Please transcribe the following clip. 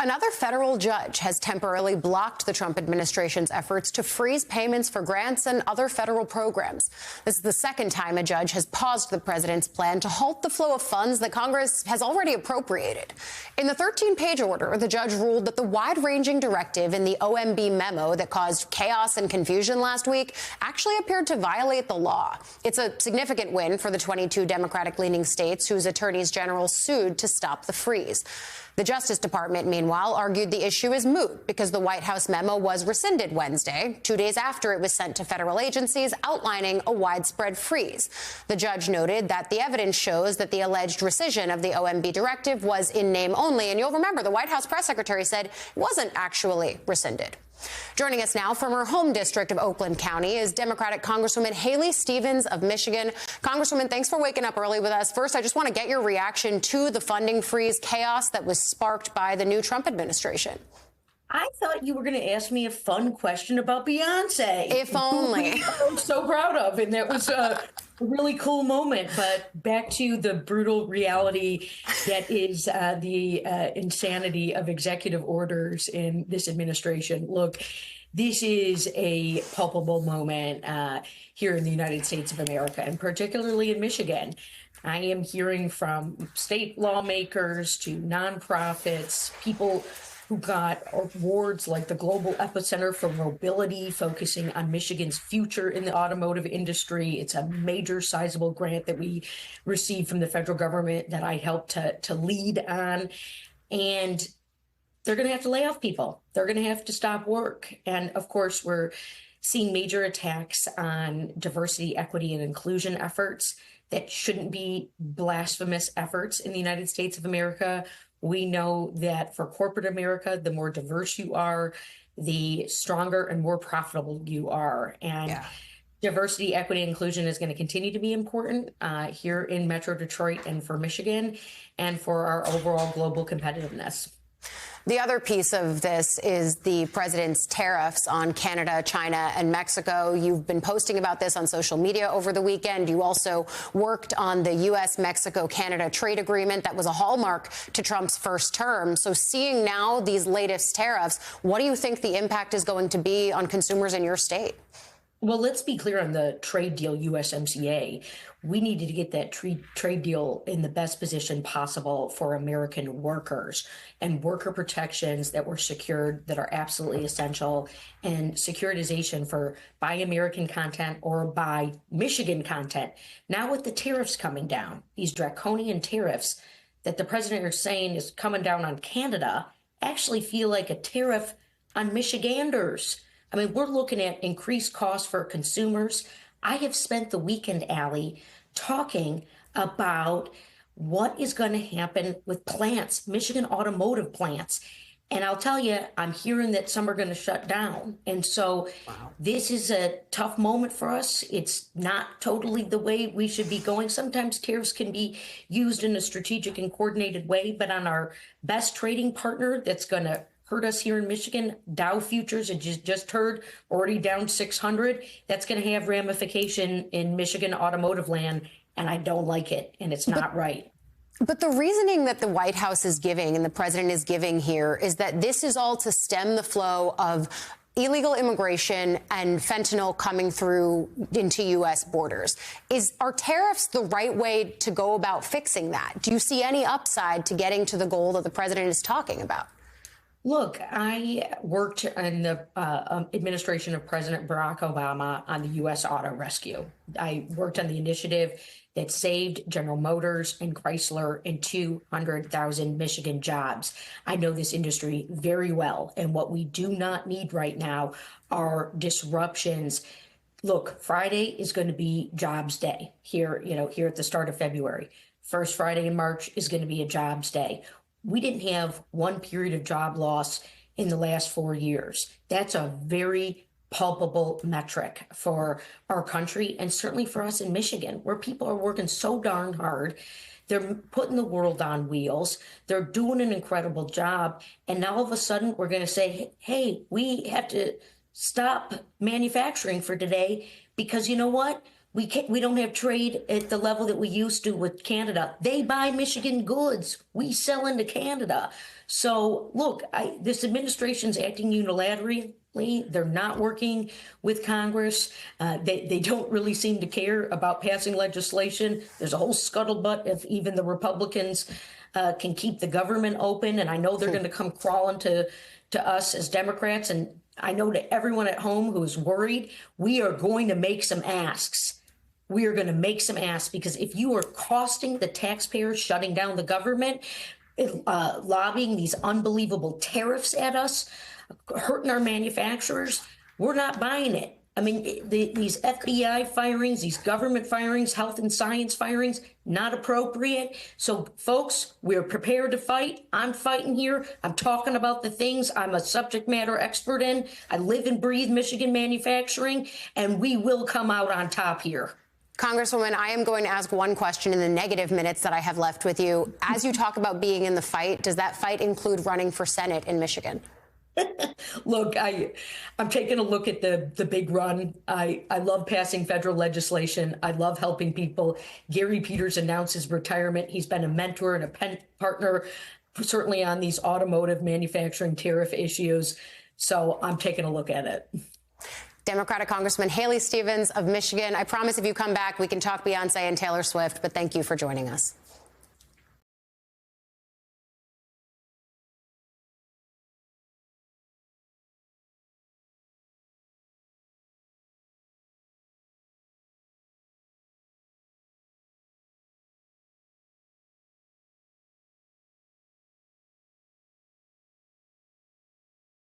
Another federal judge has temporarily blocked the Trump administration's efforts to freeze payments for grants and other federal programs. This is the second time a judge has paused the president's plan to halt the flow of funds that Congress has already appropriated. In the 13-page order, the judge ruled that the wide-ranging directive in the OMB memo that caused chaos and confusion last week actually appeared to violate the law. It's a significant win for the 22 Democratic-leaning states whose attorneys general sued to stop the freeze. The Justice Department, meanwhile, argued the issue is moot because the White House memo was rescinded Wednesday, 2 days after it was sent to federal agencies outlining a widespread freeze. The judge noted that the evidence shows that the alleged rescission of the OMB directive was in name only. And you'll remember the White House press secretary said it wasn't actually rescinded. Joining us now from her home district of Oakland County is Democratic Congresswoman Haley Stevens of Michigan. Congresswoman, thanks for waking up early with us. First, I just want to get your reaction to the funding freeze chaos that was sparked by the new Trump administration. I thought you were going to ask me a fun question about Beyonce. If only. I'm so proud of, and that was a really cool moment. But back to the brutal reality that is the insanity of executive orders in this administration. Look, this is a palpable moment here in the United States of America, and particularly in Michigan. I am hearing from state lawmakers to nonprofits, people who got awards like the Global Epicenter for Mobility, focusing on Michigan's future in the automotive industry. It's a major sizable grant that we received from the federal government that I helped to lead on. And they're going to have to lay off people. They're going to have to stop work. And of course, we're seeing major attacks on diversity, equity, and inclusion efforts that shouldn't be blasphemous efforts in the United States of America. We know that for corporate America, the more diverse you are, the stronger and more profitable you are. And diversity, equity, and inclusion is going to continue to be important here in Metro Detroit and for Michigan and for our overall global competitiveness. The other piece of this is the president's tariffs on Canada, China, and Mexico. You've been posting about this on social media over the weekend. You also worked on the U.S.-Mexico-Canada trade agreement that was a hallmark to Trump's first term. So seeing now these latest tariffs, what do you think the impact is going to be on consumers in your state? Well, let's be clear on the trade deal USMCA. We needed to get that trade deal in the best position possible for American workers, and worker protections that were secured that are absolutely essential, and securitization for buy American content or buy Michigan content. Now with the tariffs coming down, these draconian tariffs that the president is saying is coming down on Canada actually feel like a tariff on Michiganders. I mean, we're looking at increased costs for consumers. I have spent the weekend, Allie, talking about what is going to happen with plants, Michigan automotive plants. And I'll tell you, I'm hearing that some are going to shut down. And so This is a tough moment for us. It's not totally the way we should be going. Sometimes tariffs can be used in a strategic and coordinated way, but on our best trading partner that's going to hurt us here in Michigan, Dow futures, and just heard, already down 600. That's going to have ramification in Michigan automotive land, and I don't like it, and it's not right. But the reasoning that the White House is giving and the president is giving here is that this is all to stem the flow of illegal immigration and fentanyl coming through into U.S. borders. Are tariffs the right way to go about fixing that? Do you see any upside to getting to the goal that the president is talking about? Look, I worked in the administration of President Barack Obama on the U.S. Auto Rescue. I worked on the initiative that saved General Motors and Chrysler and 200,000 Michigan jobs. I know this industry very well, and what we do not need right now are disruptions. Look, Friday is going to be Jobs Day here at the start of February. First Friday in March is going to be a Jobs Day. We didn't have one period of job loss in the last 4 years. That's a very palpable metric for our country, and certainly for us in Michigan, where people are working so darn hard. They're putting the world on wheels. They're doing an incredible job. And now all of a sudden we're going to say, hey, we have to stop manufacturing for today because you know what? We don't have trade at the level that we used to with Canada. They buy Michigan goods. We sell into Canada. So look, this administration's acting unilaterally. They're not working with Congress. They don't really seem to care about passing legislation. There's a whole scuttlebutt if even the Republicans can keep the government open. And I know they're going to come crawling to us as Democrats. And I know to everyone at home who's worried, we are going to make some asks. We are going to make some asks, because if you are costing the taxpayers, shutting down the government, lobbying these unbelievable tariffs at us, hurting our manufacturers, we're not buying it. I mean, these FBI firings, these government firings, health and science firings, not appropriate. So, folks, we're prepared to fight. I'm fighting here. I'm talking about the things I'm a subject matter expert in. I live and breathe Michigan manufacturing, and we will come out on top here. Congresswoman, I am going to ask one question in the negative minutes that I have left with you. As you talk about being in the fight, does that fight include running for Senate in Michigan? Look, I'm taking a look at the big run. I love passing federal legislation. I love helping people. Gary Peters announced his retirement. He's been a mentor and a partner, certainly on these automotive manufacturing tariff issues. So I'm taking a look at it. Democratic Congressman Haley Stevens of Michigan. I promise if you come back, we can talk Beyonce and Taylor Swift, but thank you for joining us.